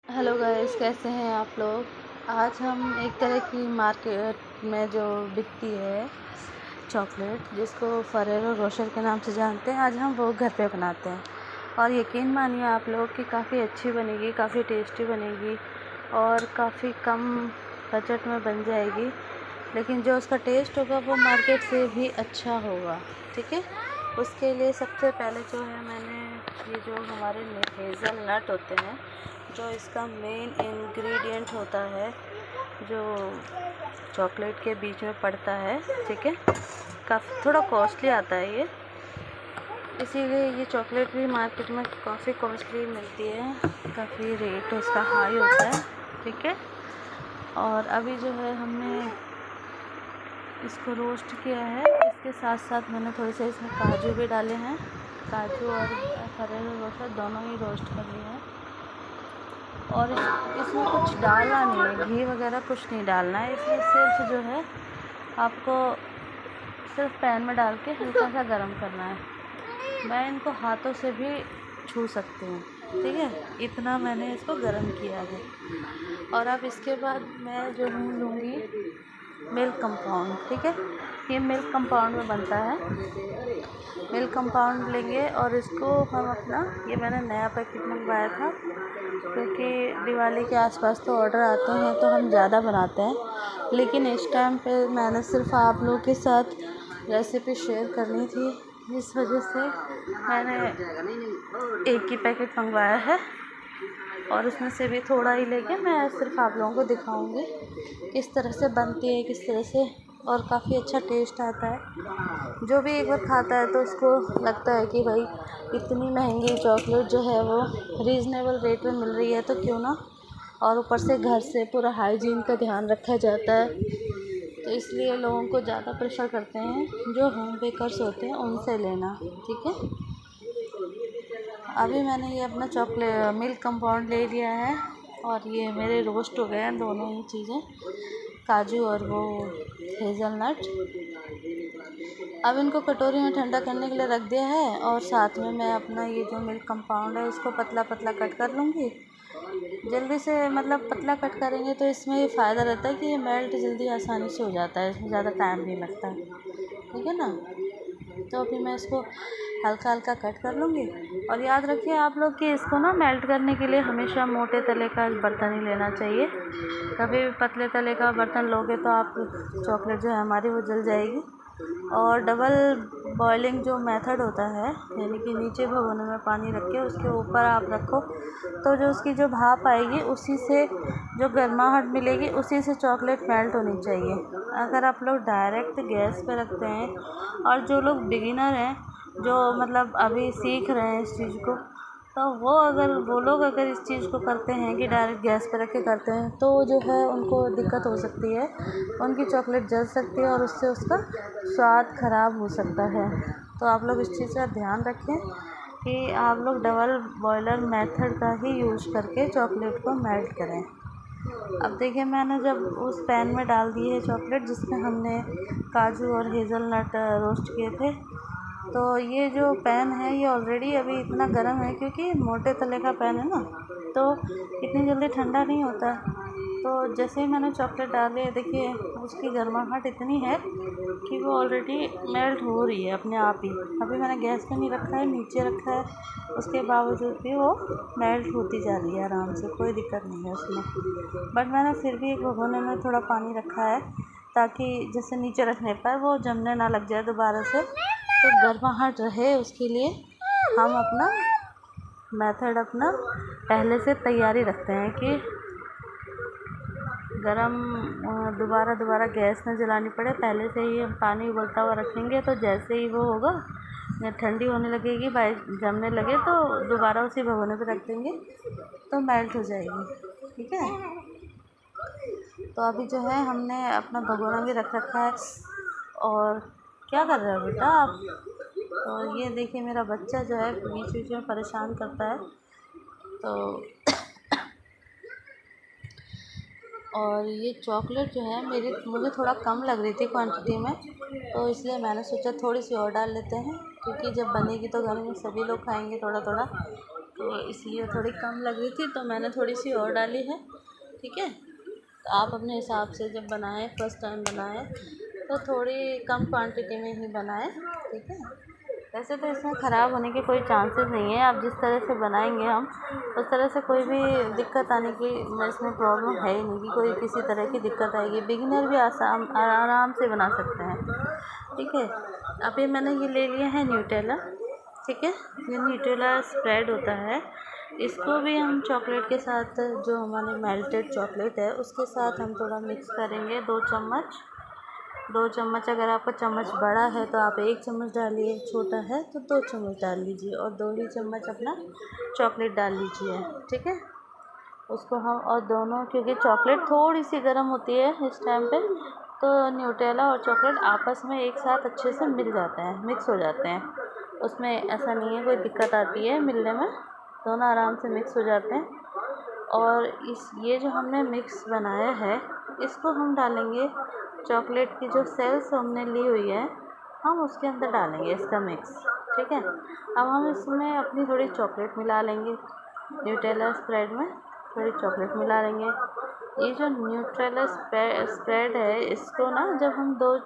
Hello guys, कैसे हैं आप लोग। आज हम एक तरह की मार्केट में जो बिकती है चॉकलेट, जिसको फरेरो रोशर के नाम से जानते हैं, आज हम वो घर पे बनाते हैं। और यकीन मानिए आप लोग कि काफ़ी अच्छी बनेगी, काफ़ी टेस्टी बनेगी और काफ़ी कम बजट में बन जाएगी। लेकिन जो उसका टेस्ट होगा वो मार्केट से भी अच्छा होगा। ठीक है, उसके लिए सबसे पहले जो है मैंने ये जो हमारे हेज़लनट होते हैं, जो इसका मेन इंग्रेडिएंट होता है, जो चॉकलेट के बीच में पड़ता है, ठीक है, काफ़ी थोड़ा कॉस्टली आता है ये, इसीलिए ये चॉकलेट भी मार्केट में काफ़ी कॉस्टली मिलती है, काफ़ी रेट उसका हाई होता है। ठीक है, और अभी जो है हमने इसको रोस्ट किया है। इसके साथ साथ मैंने थोड़े से इसमें काजू भी डाले हैं, काजू और फरेरो रोस्टर दोनों ही रोस्ट कर लिए हैं। और इसमें कुछ डालना नहीं है, घी वगैरह कुछ नहीं डालना है। इसमें सिर्फ जो है आपको सिर्फ पैन में डाल के हल्का सा गर्म करना है। मैं इनको हाथों से भी छू सकती हूँ, ठीक है, इतना मैंने इसको गर्म किया है। और अब इसके बाद मैं जो लूँगी मिल्क कंपाउंड। ठीक है, ये मिल्क कंपाउंड में बनता है। मिल्क कंपाउंड लेंगे और इसको हम अपना, ये मैंने नया पैकेट मंगवाया था क्योंकि दिवाली के आसपास तो ऑर्डर आते हैं तो हम ज़्यादा बनाते हैं। लेकिन इस टाइम पे मैंने सिर्फ आप लोगों के साथ रेसिपी शेयर करनी थी, इस वजह से मैंने एक ही पैकेट मंगवाया है और उसमें से भी थोड़ा ही लेके मैं सिर्फ आप लोगों को दिखाऊंगी किस तरह से बनती है, किस तरह से, और काफ़ी अच्छा टेस्ट आता है। जो भी एक बार खाता है तो उसको लगता है कि भाई इतनी महंगी चॉकलेट जो है वो रीज़नेबल रेट में मिल रही है तो क्यों ना, और ऊपर से घर से पूरा हाइजीन का ध्यान रखा जाता है, तो इसलिए लोगों को ज़्यादा प्रेफर करते हैं जो होम बेकर्स होते हैं उनसे लेना। ठीक है, अभी मैंने ये अपना चॉकलेट मिल्क कंपाउंड ले लिया है और ये मेरे रोस्ट हो गए हैं दोनों ही चीज़ें, काजू और वो हेज़लनट। अब इनको कटोरी में ठंडा करने के लिए रख दिया है और साथ में मैं अपना ये जो मिल्क कंपाउंड है उसको पतला पतला कट कर लूँगी। जल्दी से, मतलब पतला कट करेंगे तो इसमें ये फ़ायदा रहता है कि ये मेल्ट जल्दी आसानी से हो जाता है, इसमें ज़्यादा टाइम नहीं लगता। ठीक है ना, तो अभी मैं इसको हल्का हल्का कट कर लूँगी। और याद रखिए आप लोग कि इसको ना मेल्ट करने के लिए हमेशा मोटे तले का बर्तन ही लेना चाहिए। कभी भी पतले तले का बर्तन लोगे तो आप चॉकलेट जो है हमारी वो जल जाएगी। और डबल बॉइलिंग जो मेथड होता है, यानी कि नीचे भगोने में पानी रख के उसके ऊपर आप रखो तो जो उसकी जो भाप आएगी उसी से जो गर्माहट मिलेगी उसी से चॉकलेट मेल्ट होनी चाहिए। अगर आप लोग डायरेक्ट गैस पे रखते हैं, और जो लोग बिगिनर हैं, जो मतलब अभी सीख रहे हैं इस चीज़ को, तो वो लोग अगर इस चीज़ को करते हैं कि डायरेक्ट गैस पे रख के करते हैं तो जो है उनको दिक्कत हो सकती है, उनकी चॉकलेट जल सकती है और उससे उसका स्वाद ख़राब हो सकता है। तो आप लोग इस चीज़ का ध्यान रखें कि आप लोग डबल बॉयलर मेथड का ही यूज़ करके चॉकलेट को मेल्ट करें। अब देखिए मैंने जब उस पैन में डाल दी है चॉकलेट जिसमें हमने काजू और हेज़लनट रोस्ट किए थे, तो ये जो पैन है ये ऑलरेडी अभी इतना गर्म है क्योंकि मोटे तले का पैन है ना, तो इतनी जल्दी ठंडा नहीं होता। तो जैसे ही मैंने चॉकलेट डाली है, देखिए उसकी गर्माहट इतनी है कि वो ऑलरेडी मेल्ट हो रही है अपने आप ही। अभी मैंने गैस पे नहीं रखा है, नीचे रखा है, उसके बावजूद भी वो मेल्ट होती जा रही है आराम से, कोई दिक्कत नहीं है उसमें। बट मैंने फिर भी एक भगोने में थोड़ा पानी रखा है ताकि जैसे नीचे रखने पर वो जमने ना लग जाए दोबारा से, तो गर्माहट रहे उसके लिए हम अपना मेथड अपना पहले से तैयारी रखते हैं कि गरम दोबारा गैस न जलानी पड़े, पहले से ही हम पानी उबलता हुआ रखेंगे तो जैसे ही वो होगा ठंडी होने लगेगी, भाई जमने लगे तो दोबारा उसी भगोने पे रख देंगे तो मेल्ट हो जाएगी। ठीक है, तो अभी जो है हमने अपना भगोना भी रख रखा है। और क्या कर रहे हो बेटा आप? तो ये देखिए मेरा बच्चा जो है बीच बीच में परेशान करता है, तो और ये चॉकलेट जो है मुझे थोड़ा कम लग रही थी क्वांटिटी में, तो इसलिए मैंने सोचा थोड़ी सी और डाल लेते हैं क्योंकि जब बनेगी तो घर में सभी लोग खाएंगे थोड़ा थोड़ा, तो इसलिए थोड़ी कम लग रही थी, तो मैंने थोड़ी सी और डाली है। ठीक है, तो आप अपने हिसाब से जब बनाएं, फर्स्ट टाइम बनाएं तो थोड़ी कम क्वांटिटी में ही बनाएं। ठीक है, वैसे तो इसमें ख़राब होने के कोई चांसेस नहीं है। आप जिस तरह से बनाएंगे हम उस तरह से कोई भी दिक्कत आने की इसमें प्रॉब्लम है ही नहीं कि कोई किसी तरह की दिक्कत आएगी। बिगिनर भी आराम से बना सकते हैं। ठीक है, अभी मैंने ये ले लिया है न्यूटेला। ठीक है, ये न्यूटेला स्प्रेड होता है। इसको भी हम चॉकलेट के साथ, जो हमारे मेल्टेड चॉकलेट है उसके साथ हम थोड़ा मिक्स करेंगे। 2 चम्मच, अगर आपका चम्मच बड़ा है तो आप 1 चम्मच डालिए, छोटा है तो 2 चम्मच डाल लीजिए और 2 ही चम्मच अपना चॉकलेट डाल लीजिए। ठीक है, उसको हम और दोनों, क्योंकि चॉकलेट थोड़ी सी गर्म होती है इस टाइम पे, तो न्यूटेला और चॉकलेट आपस में एक साथ अच्छे से मिल जाते हैं, मिक्स हो जाते हैं। उसमें ऐसा नहीं है कोई दिक्कत आती है मिलने में, दोनों आराम से मिक्स हो जाते हैं। और ये जो हमने मिक्स बनाया है इसको हम डालेंगे, चॉकलेट की जो सेल्स हमने ली हुई है हम उसके अंदर डालेंगे इसका मिक्स। ठीक है, अब हम इसमें अपनी थोड़ी चॉकलेट मिला लेंगे, न्यूटेला स्प्रेड में थोड़ी चॉकलेट मिला लेंगे। ये जो न्यूट्रेला स्प्रेड है, इसको ना जब हम 2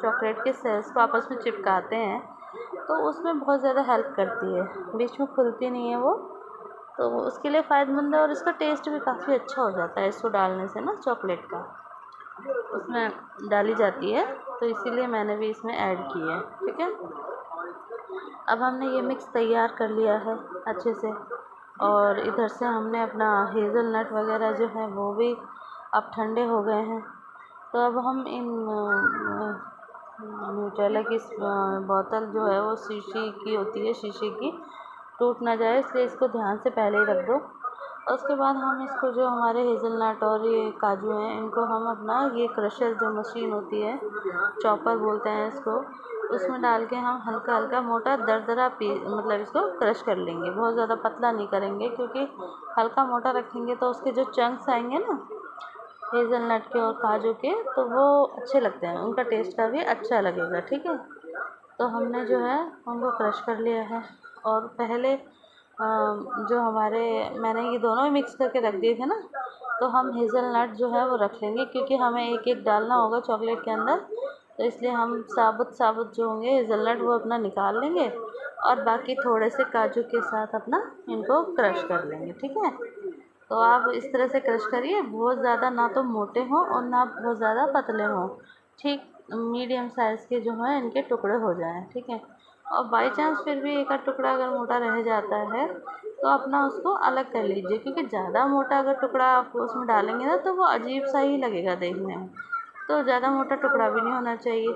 चॉकलेट के सेल्स को आपस में चिपकाते हैं तो उसमें बहुत ज़्यादा हेल्प करती है, बीच में खुलती नहीं है वो, तो उसके लिए फ़ायदेमंद है। और इसका टेस्ट भी काफ़ी अच्छा हो जाता है इसको डालने से ना, चॉकलेट का उसमें डाली जाती है, तो इसीलिए मैंने भी इसमें ऐड की है। ठीक है, अब हमने ये मिक्स तैयार कर लिया है अच्छे से, और इधर से हमने अपना हेज़लनट वगैरह जो है वो भी अब ठंडे हो गए हैं। तो अब हम इन न्यूटेला की बोतल जो है वो शीशे की होती है, शीशे की, टूट ना जाए इसलिए इसको ध्यान से पहले ही रख दो। और उसके बाद हम इसको, जो हमारे हेज़लनट और ये काजू हैं, इनको हम अपना ये क्रशर जो मशीन होती है, चॉपर बोलते हैं इसको, उसमें डाल के हम हल्का हल्का मोटा दरदरा मतलब इसको क्रश कर लेंगे। बहुत ज़्यादा पतला नहीं करेंगे, क्योंकि हल्का मोटा रखेंगे तो उसके जो चंक्स आएंगे ना हेज़लनट के और काजू के, तो वो अच्छे लगते हैं, उनका टेस्ट का भी अच्छा लगेगा। ठीक है, तो हमने जो है उनको क्रश कर लिया है। और पहले जो हमारे, मैंने ये दोनों ही मिक्स करके रख दिए थे ना, तो हम हेज़लनट जो है वो रख लेंगे, क्योंकि हमें एक एक डालना होगा चॉकलेट के अंदर, तो इसलिए हम साबुत जो होंगे हेज़लनट वो अपना निकाल लेंगे और बाकी थोड़े से काजू के साथ अपना इनको क्रश कर लेंगे। ठीक है, तो आप इस तरह से क्रश करिए, बहुत ज़्यादा ना तो मोटे हों और ना बहुत ज़्यादा पतले हों, ठीक मीडियम साइज़ के जो हैं इनके टुकड़े हो जाएं। ठीक है, और बाई चांस फिर भी एक आध टुकड़ा अगर मोटा रह जाता है तो अपना उसको अलग कर लीजिए, क्योंकि ज़्यादा मोटा अगर टुकड़ा आप उसमें डालेंगे ना तो वो अजीब सा ही लगेगा देखने में, तो ज़्यादा मोटा टुकड़ा भी नहीं होना चाहिए।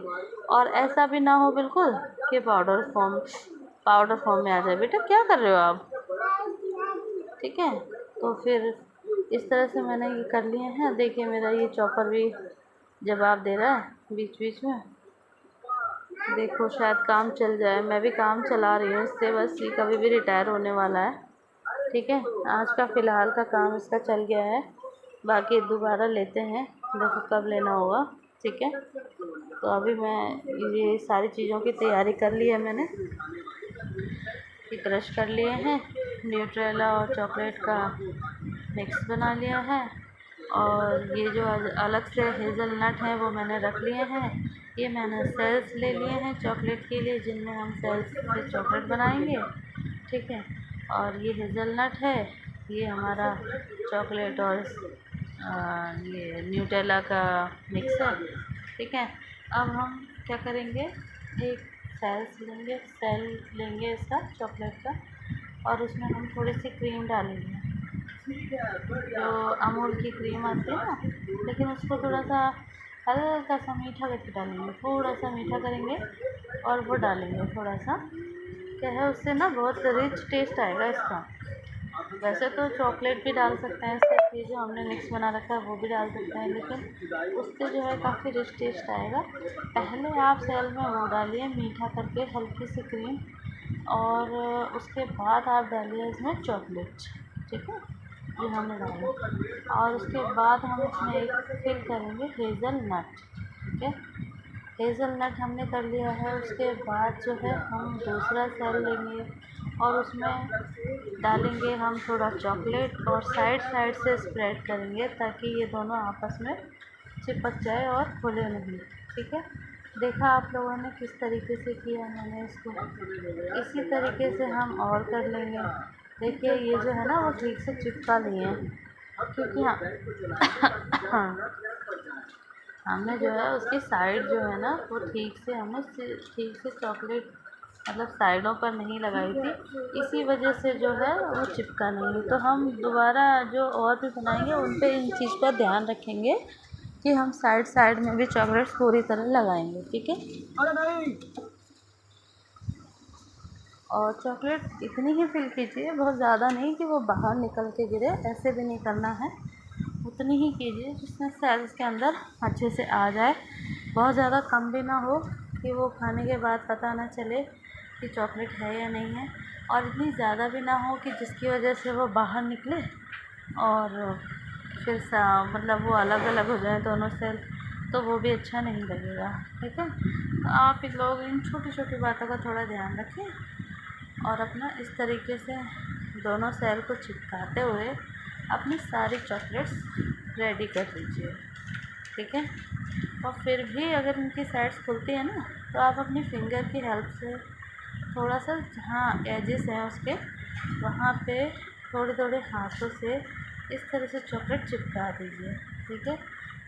और ऐसा भी ना हो बिल्कुल कि पाउडर फॉर्म में आ जाए। बेटा क्या कर रहे हो आप? ठीक है, तो फिर इस तरह से मैंने ये कर लिए हैं। देखिए मेरा ये चॉपर भी जवाब दे रहा है बीच बीच में, देखो शायद काम चल जाए। मैं भी काम चला रही हूँ इससे, बस ये कभी भी रिटायर होने वाला है। ठीक है, आज का फ़िलहाल का काम इसका चल गया है, बाकी दोबारा लेते हैं, देखो कब लेना होगा। ठीक है, तो अभी मैं ये सारी चीज़ों की तैयारी कर ली है मैंने, ये क्रश कर लिए हैं, न्यूट्रेला और चॉकलेट का मिक्स बना लिया है, और ये जो अलग से हेज़लनट है वो मैंने रख लिए हैं। ये मैंने सेल्स ले लिए हैं चॉकलेट के लिए, जिनमें हम सेल्स से चॉकलेट बनाएंगे। ठीक है, और ये हेज़लनट है, ये हमारा चॉकलेट और ये न्यूटेला का मिक्स है। ठीक है, अब हम क्या करेंगे, एक सेल लेंगे इसका चॉकलेट का, और उसमें हम थोड़ी सी क्रीम डालेंगे, जो अमूल की क्रीम आती है ना, लेकिन उसको थोड़ा सा हल्का सा मीठा करके डालेंगे, थोड़ा सा मीठा करेंगे और वो डालेंगे थोड़ा सा, क्या है उससे ना बहुत रिच टेस्ट आएगा इसका। वैसे तो चॉकलेट भी डाल सकते हैं इसके, ये जो हमने मिक्स बना रखा है वो भी डाल सकते हैं, लेकिन उससे जो है काफ़ी रिच टेस्ट आएगा। पहले आप सेल में वो डालिए मीठा करके हल्की सी क्रीम, और उसके बाद आप डालिए इसमें चॉकलेट। ठीक है, ये हमने डाला, और उसके बाद हम इसमें एक फिल करेंगे हेज़लनट। ठीक है, हेज़लनट हमने कर लिया है। उसके बाद जो है हम दूसरा सेल लेंगे, और उसमें डालेंगे हम थोड़ा चॉकलेट और साइड साइड से स्प्रेड करेंगे ताकि ये दोनों आपस में चिपक जाए और खुले नहीं। ठीक है, देखा आप लोगों ने किस तरीके से किया मैंने इसको, इसी तरीके से हम और कर लेंगे। देखिए ये जो है ना वो ठीक से चिपका लिए हैं, क्योंकि हाँ हमने जो है उसकी साइड जो है ना वो ठीक से चॉकलेट मतलब साइडों पर नहीं लगाई थी, इसी वजह से जो है वो चिपका नहीं। तो हम दोबारा जो और भी बनाएंगे उन पे इन चीज़ का ध्यान रखेंगे कि हम साइड साइड में भी चॉकलेट्स पूरी तरह लगाएंगे। ठीक है, और चॉकलेट इतनी ही फिल कीजिए, बहुत ज़्यादा नहीं कि वो बाहर निकल के गिरे, ऐसे भी नहीं करना है, उतनी ही कीजिए जिसमें सेल्स के अंदर अच्छे से आ जाए। बहुत ज़्यादा कम भी ना हो कि वो खाने के बाद पता ना चले कि चॉकलेट है या नहीं है, और इतनी ज़्यादा भी ना हो कि जिसकी वजह से वो बाहर निकले और फिर मतलब वो अलग अलग हो जाए दोनों सेल, तो वो भी अच्छा नहीं लगेगा। ठीक है, तो आप लोग इन छोटी छोटी बातों का थोड़ा ध्यान रखें और अपना इस तरीके से दोनों सेल को चिपकाते हुए अपनी सारी चॉकलेट्स रेडी कर लीजिए। ठीक है, और फिर भी अगर इनकी साइड्स खुलती है ना तो आप अपनी फिंगर की हेल्प से थोड़ा सा जहाँ एजेस हैं उसके वहाँ पे थोड़े थोड़े हाथों से इस तरह से चॉकलेट चिपका दीजिए। ठीक है,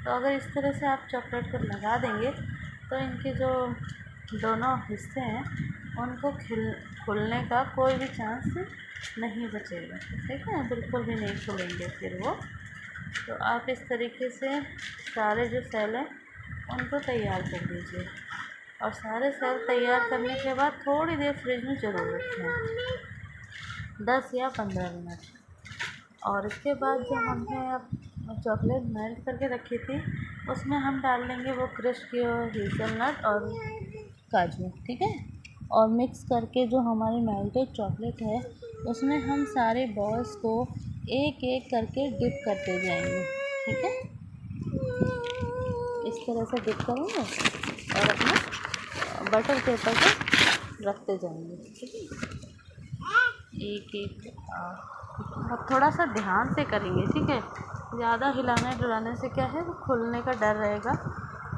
तो अगर इस तरह से आप चॉकलेट को लगा देंगे तो इनके जो दोनों हिस्से हैं उनको खुलने का कोई भी चांस नहीं बचेगा। ठीक है, बिल्कुल भी नहीं खुलेंगे फिर वो। तो आप इस तरीके से सारे जो सेल हैं उनको तैयार कर दीजिए, और सारे सेल तैयार करने के बाद थोड़ी देर फ्रिज में ज़रूर रखें, 10 या 15 मिनट। और इसके बाद जो हमने अब चॉकलेट मेल्ट करके रखी थी उसमें हम डाल लेंगे वो क्रश किए हुए हेज़लनट और काजू। ठीक है, और मिक्स करके जो हमारी मेल्टेड चॉकलेट है उसमें हम सारे बॉल्स को एक एक करके डिप करते जाएंगे। ठीक है, इस तरह से डिप करेंगे और अपना बटर पेपर को रखते जाएंगे। ठीक है, एक एक अब थोड़ा सा ध्यान से करेंगे। ठीक है, ज़्यादा हिलाने डुलाने से क्या है वो खुलने का डर रहेगा।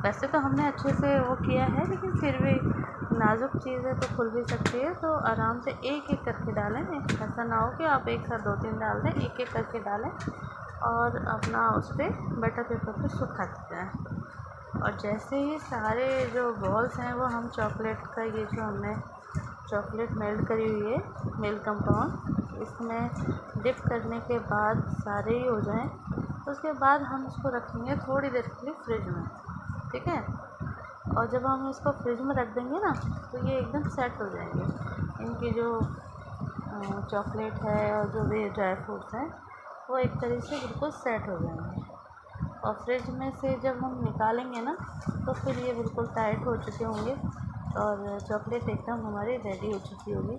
वैसे तो हमने अच्छे से वो किया है, लेकिन फिर भी नाजुक चीज़ है तो खुल भी सकती है, तो आराम से एक एक करके डालें। ऐसा ना हो कि आप एक साथ 2-3 डाल दें, एक एक करके डालें और अपना उस पर बटर पेपर पर सुखा दें। और जैसे ही सारे जो बॉल्स हैं वो हम चॉकलेट का ये जो हमने चॉकलेट मेल्ट करी हुई है मिल्क कंपाउंड इसमें डिप करने के बाद सारे ही हो जाएं, तो उसके बाद हम इसको रखेंगे थोड़ी देर के लिए फ्रिज में। ठीक है, और जब हम इसको फ्रिज में रख देंगे ना तो ये एकदम सेट हो जाएंगे। इनकी जो चॉकलेट है और जो भी ड्राई फ्रूट्स हैं वो एक तरीके से बिल्कुल सेट हो जाएंगे। और फ्रिज में से जब हम निकालेंगे ना तो फिर ये बिल्कुल टाइट हो चुके होंगे और चॉकलेट एकदम हमारी रेडी हो चुकी होगी।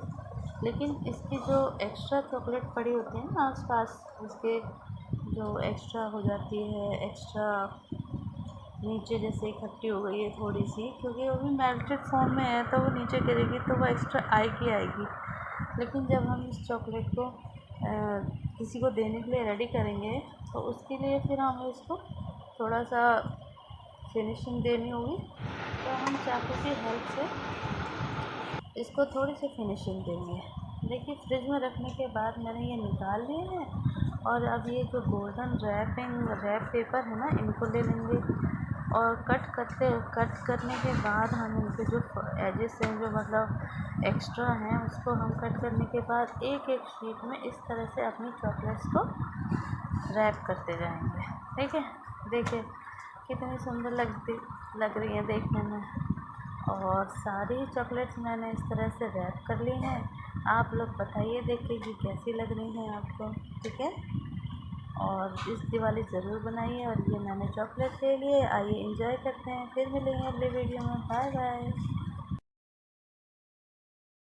लेकिन इसकी जो एक्स्ट्रा चॉकलेट पड़ी होती है ना आसपास, उसके जो एक्स्ट्रा हो जाती है, एक्स्ट्रा नीचे जैसे इकट्ठी हो गई है थोड़ी सी, क्योंकि वो भी मेल्टेड फॉर्म में है तो वो नीचे गिरेगी तो वो एक्स्ट्रा आएगी। लेकिन जब हम इस चॉकलेट को किसी को देने के लिए रेडी करेंगे तो उसके लिए फिर हमें इसको थोड़ा सा फिनिशिंग देनी होगी, तो हम चाकू की हेल्प से इसको थोड़ी सी फिनिशिंग देंगे। देखिए फ्रिज में रखने के बाद मैंने ये निकाल लिए हैं, और अब ये जो गोल्डन रैप पेपर है ना इनको ले लेंगे और कट करने के बाद हम इनके जो एजेस हैं जो मतलब एक्स्ट्रा हैं उसको हम कट करने के बाद एक एक शीट में इस तरह से अपनी चॉकलेट्स को रैप करते जाएंगे। ठीक है, देखिए कितनी सुंदर लग रही है देखने में, और सारी चॉकलेट्स मैंने इस तरह से रैप कर ली हैं। आप लोग बताइए देखिए कि कैसी लग रही हैं आपको। ठीक है, और इस दिवाली ज़रूर बनाइए। और ये मैंने चॉकलेट ले लिए, आइए एंजॉय करते हैं, फिर मिलेंगे अगले वीडियो में। Bye bye.